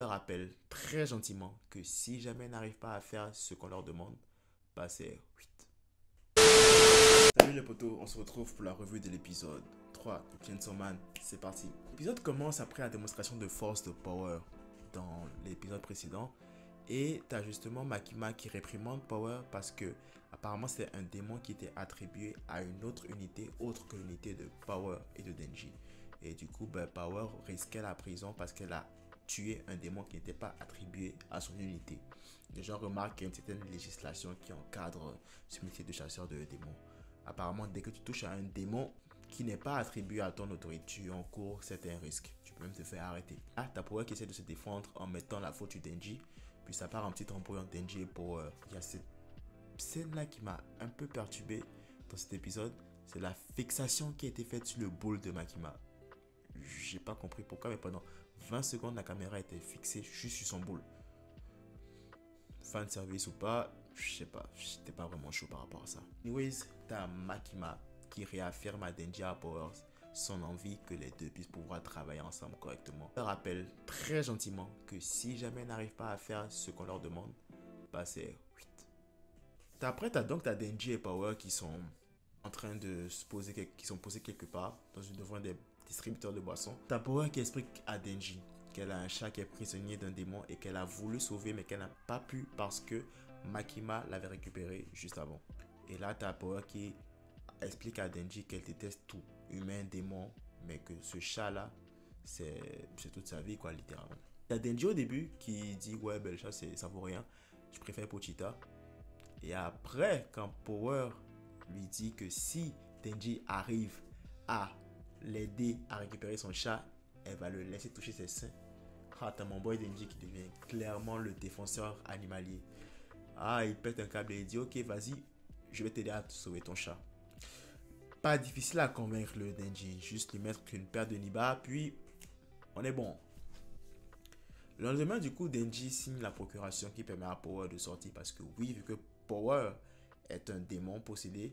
Leur rappelle très gentiment que si jamais ils n'arrivent pas à faire ce qu'on leur demande, bah c'est 8. Salut les potos, on se retrouve pour la revue de l'épisode 3 de Chainsaw Man, c'est parti. L'épisode commence après la démonstration de force de Power dans l'épisode précédent et t'as justement Makima qui réprimande Power parce que apparemment c'est un démon qui était attribué à une autre unité autre que l'unité de Power et de Denji. Et du coup, Power risquait la prison parce qu'elle a tué un démon qui n'était pas attribué à son unité. Les gens remarquent qu'il y a une certaine législation qui encadre ce métier de chasseur de démons. Apparemment, dès que tu touches à un démon qui n'est pas attribué à ton autorité, tu encours certains risques. Tu peux même te faire arrêter. Ah, t'as Power qui essaie de se défendre en mettant la faute sur Denji. Puis ça part en petit embrouille entre Denji et Power. Il y a cette scène-là qui m'a un peu perturbé dans cet épisode. C'est la fixation qui a été faite sur le boule de Makima. J'ai pas compris pourquoi, mais pendant 20 secondes, la caméra était fixée juste sur son boule. Fan service ou pas, je sais pas, j'étais pas vraiment chaud par rapport à ça. Anyways, t'as Makima qui réaffirme à Denji et Powers son envie que les deux puissent pouvoir travailler ensemble correctement. Il leur rappelle très gentiment que si jamais ils n'arrivent pas à faire ce qu'on leur demande, bah c'est 8. Après, t'as Denji et Power qui sont en train de se poser, qui sont posés quelque part devant des distributeurs de boissons. T'as Power qui explique à Denji qu'elle a un chat qui est prisonnier d'un démon et qu'elle a voulu sauver mais qu'elle n'a pas pu parce que Makima l'avait récupéré juste avant. Et là, t'as Power qui explique à Denji qu'elle déteste tout, humain, démon, mais que ce chat-là, c'est toute sa vie, quoi, littéralement. T'as Denji au début qui dit ouais, le chat, ça vaut rien, je préfère Pochita. Et après, quand Power lui dit que si Denji arrive à l'aider à récupérer son chat, elle va le laisser toucher ses seins. Ah, t'as mon boy Denji qui devient clairement le défenseur animalier. Ah, il pète un câble et il dit ok, vas-y, je vais t'aider à sauver ton chat. Pas difficile à convaincre le Denji, juste lui mettre une paire de niba, puis on est bon. Le lendemain, du coup, Denji signe la procuration qui permet à Power de sortir parce que oui, vu que Power est un démon possédé,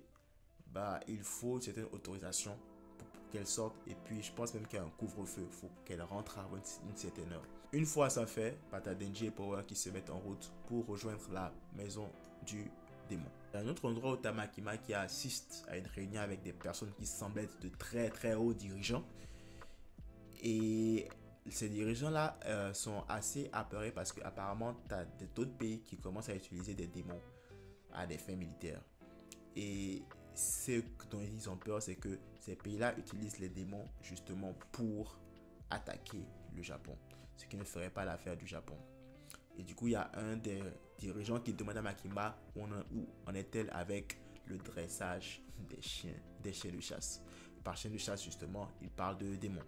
bah il faut une certaine autorisation pour qu'elle sorte. Et puis je pense même qu'il y a un couvre-feu, il faut qu'elle rentre avant une certaine heure. Une fois ça fait, bah, t'as Denji et Power qui se mettent en route pour rejoindre la maison du démon. Il y a un autre endroit où t'as Makima qui assiste à une réunion avec des personnes qui semblent être de très hauts dirigeants. Et ces dirigeants-là sont assez apeurés parce qu'apparemment, tu as d'autres pays qui commencent à utiliser des démons à des fins militaires. Et ce dont ils ont peur, c'est que ces pays-là utilisent les démons justement pour attaquer le Japon. Ce qui ne ferait pas l'affaire du Japon. Et du coup, il y a un des dirigeants qui demande à Makima où en est-elle avec le dressage des chiens de chasse. Par chien de chasse, justement, il parle de démons.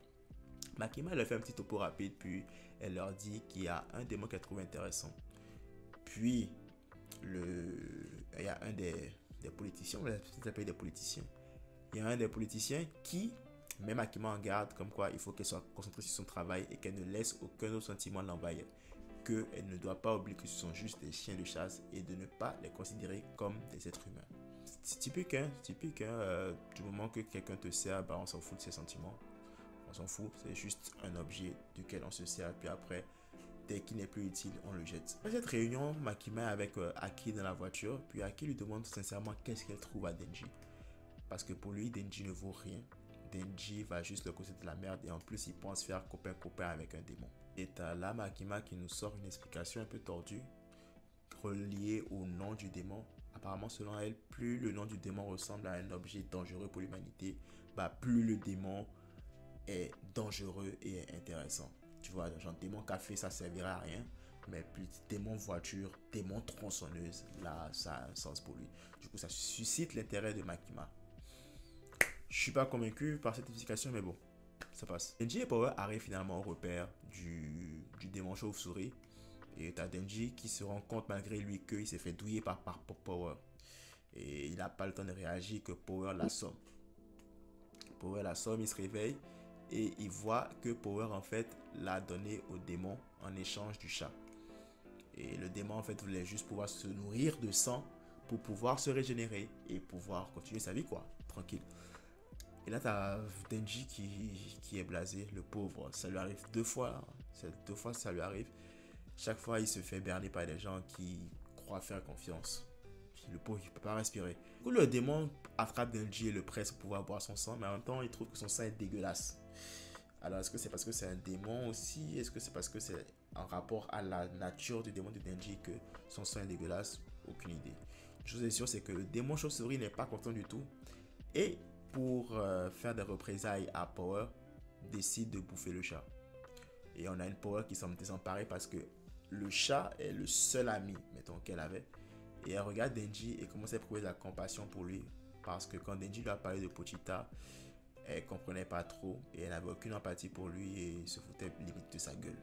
Makima leur fait un petit topo rapide, puis elle leur dit qu'il y a un démon qu'elle trouve intéressant. Puis, il y a un des politiciens, on va appeler des politiciens. Il y a un des politiciens qui met Makima en garde, comme quoi il faut qu'elle soit concentrée sur son travail et qu'elle ne laisse aucun autre sentiment l'envahir. Qu'elle ne doit pas oublier que ce sont juste des chiens de chasse et de ne pas les considérer comme des êtres humains. C'est typique, hein, du moment que quelqu'un te sert, bah, on s'en fout de ses sentiments. On s'en fout, c'est juste un objet duquel on se sert, puis après, dès qu'il n'est plus utile, on le jette. Après cette réunion, Makima est avec Aki dans la voiture, puis Aki lui demande sincèrement qu'est-ce qu'elle trouve à Denji. Parce que pour lui, Denji ne vaut rien. Denji va juste le causer de la merde et en plus, il pense faire copain-copain avec un démon. Et t'as là Makima qui nous sort une explication un peu tordue, reliée au nom du démon. Apparemment, selon elle, plus le nom du démon ressemble à un objet dangereux pour l'humanité, bah plus le démon est dangereux et est intéressant. Tu vois, genre démon café, ça servira à rien. Mais plus démon voiture, démon tronçonneuse, là, ça a un sens pour lui. Du coup, ça suscite l'intérêt de Makima. Je suis pas convaincu par cette explication, mais bon, ça passe. Denji et Power arrivent finalement au repère du démon chauve-souris. Et t'as Denji qui se rend compte malgré lui qu'il s'est fait douiller par Power. Et il n'a pas le temps de réagir que Power l'assomme. Power l'assomme, il se réveille. Et il voit que Power en fait l'a donné au démon en échange du chat. Et le démon en fait voulait juste pouvoir se nourrir de sang pour pouvoir se régénérer et pouvoir continuer sa vie quoi, tranquille. Et là t'as Denji qui est blasé, le pauvre, ça lui arrive 2 fois, c'est 2 fois ça lui arrive. Chaque fois, il se fait berner par des gens qui croient faire confiance. Puis le pauvre, il peut pas respirer. Du coup, le démon attrape Denji et le presse pour pouvoir boire son sang, mais en même temps, il trouve que son sang est dégueulasse. Alors, est-ce que c'est parce que c'est un démon aussi? Est-ce que c'est parce que c'est en rapport à la nature du démon de Denji que son sang est dégueulasse? Aucune idée. Une chose est sûre, c'est que le démon chauve-souris n'est pas content du tout. Et pour faire des représailles à Power, décide de bouffer le chat. Et on a une Power qui semble désemparée parce que le chat est le seul ami, mettons, qu'elle avait. Et elle regarde Denji et commence à éprouver de la compassion pour lui. Parce que quand Denji lui a parlé de Pochita, elle comprenait pas trop et elle n'avait aucune empathie pour lui et se foutait limite de sa gueule.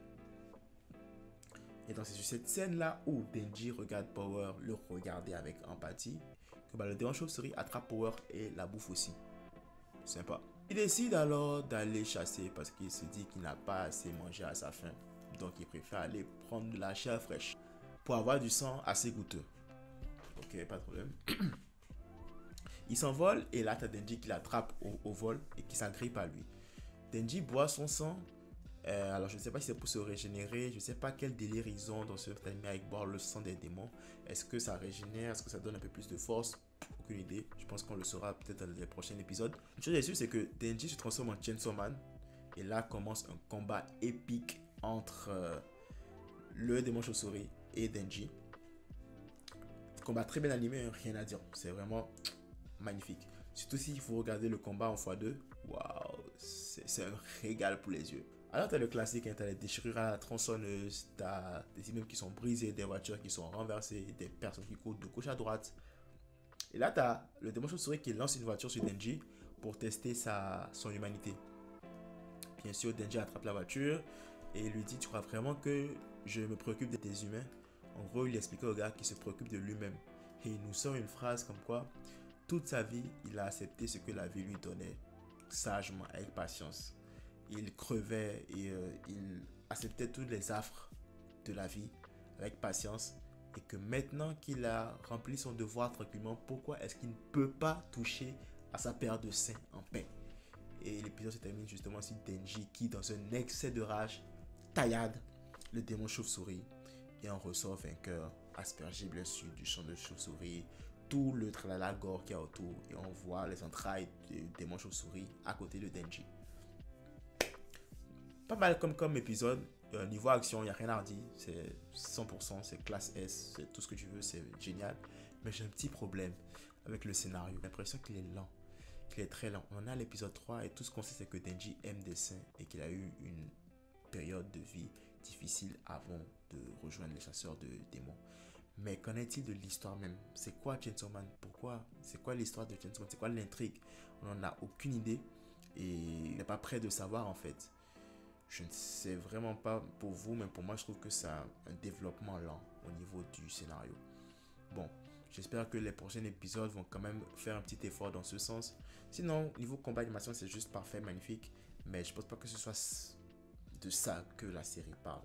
Et donc c'est sur cette scène là où Denji regarde Power le regarder avec empathie que le démon chauve-souris attrape Power et la bouffe aussi. Sympa. Il décide alors d'aller chasser parce qu'il se dit qu'il n'a pas assez mangé à sa faim. Donc il préfère aller prendre de la chair fraîche pour avoir du sang assez goûteux. Ok, pas de problème. Il s'envole et là t'as Denji qui l'attrape au vol et qui s'agrippe à lui. Denji boit son sang. Alors je ne sais pas si c'est pour se régénérer. Je ne sais pas quel délire ils ont dans ce anime avec boire le sang des démons. Est-ce que ça régénère? Est-ce que ça donne un peu plus de force? Aucune idée. Je pense qu'on le saura peut-être dans les prochains épisodes. Une chose est sûre, c'est que Denji se transforme en Chainsaw Man. Et là commence un combat épique entre le démon chauve-souris et Denji. Combat très bien animé, rien à dire. C'est vraiment magnifique. Surtout s'il faut regarder le combat en x2. Waouh, c'est un régal pour les yeux. Alors tu as le classique, hein, tu as les déchirures à la tronçonneuse, tu as des immeubles qui sont brisés, des voitures qui sont renversées, des personnes qui courent de gauche à droite. Et là tu as le démon chauve-souris qui lance une voiture sur Denji pour tester son humanité. Bien sûr, Denji attrape la voiture et lui dit: tu crois vraiment que je me préoccupe des humains? En gros, il explique au gars qu'il se préoccupe de lui-même. Et il nous sort une phrase comme quoi toute sa vie, il a accepté ce que la vie lui donnait, sagement, avec patience. Il crevait et il acceptait tous les affres de la vie avec patience. Et que maintenant qu'il a rempli son devoir tranquillement, pourquoi est-ce qu'il ne peut pas toucher à sa paire de seins en paix? Et l'épisode se termine justement sur Denji qui, dans un excès de rage, taillade le démon chauve-souris et en ressort vainqueur, aspergé bien sûr du sang de chauve-souris, tout le tralala gore qu'il y a autour, et on voit les entrailles du démon chauve-souris à côté de Denji. Pas mal comme épisode. Niveau action, il n'y a rien à redire. C'est 100%, c'est classe S, c'est tout ce que tu veux, c'est génial. Mais j'ai un petit problème avec le scénario. J'ai l'impression qu'il est lent, qu'il est très lent. On a l'épisode 3 et tout ce qu'on sait, c'est que Denji aime des seins et qu'il a eu une période de vie difficile avant de rejoindre les chasseurs de démons. Mais qu'en est-il de l'histoire même? C'est quoi Chainsaw Man? Pourquoi? C'est quoi l'histoire de Chainsaw Man? C'est quoi l'intrigue? On n'en a aucune idée et il n'est pas prêt de savoir en fait. Je ne sais vraiment pas pour vous, mais pour moi, je trouve que c'est un développement lent au niveau du scénario. Bon, j'espère que les prochains épisodes vont quand même faire un petit effort dans ce sens. Sinon, niveau combat animation, c'est juste parfait, magnifique. Mais je ne pense pas que ce soit de ça que la série parle.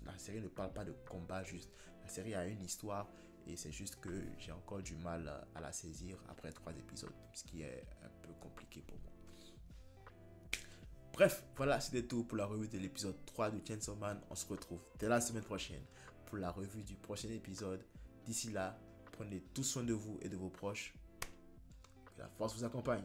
La série ne parle pas de combat juste. La série a une histoire et c'est juste que j'ai encore du mal à la saisir après 3 épisodes, ce qui est un peu compliqué pour moi. Bref, voilà, c'était tout pour la revue de l'épisode 3 de Chainsaw Man. On se retrouve dès la semaine prochaine pour la revue du prochain épisode. D'ici là, prenez tout soin de vous et de vos proches. Que la force vous accompagne.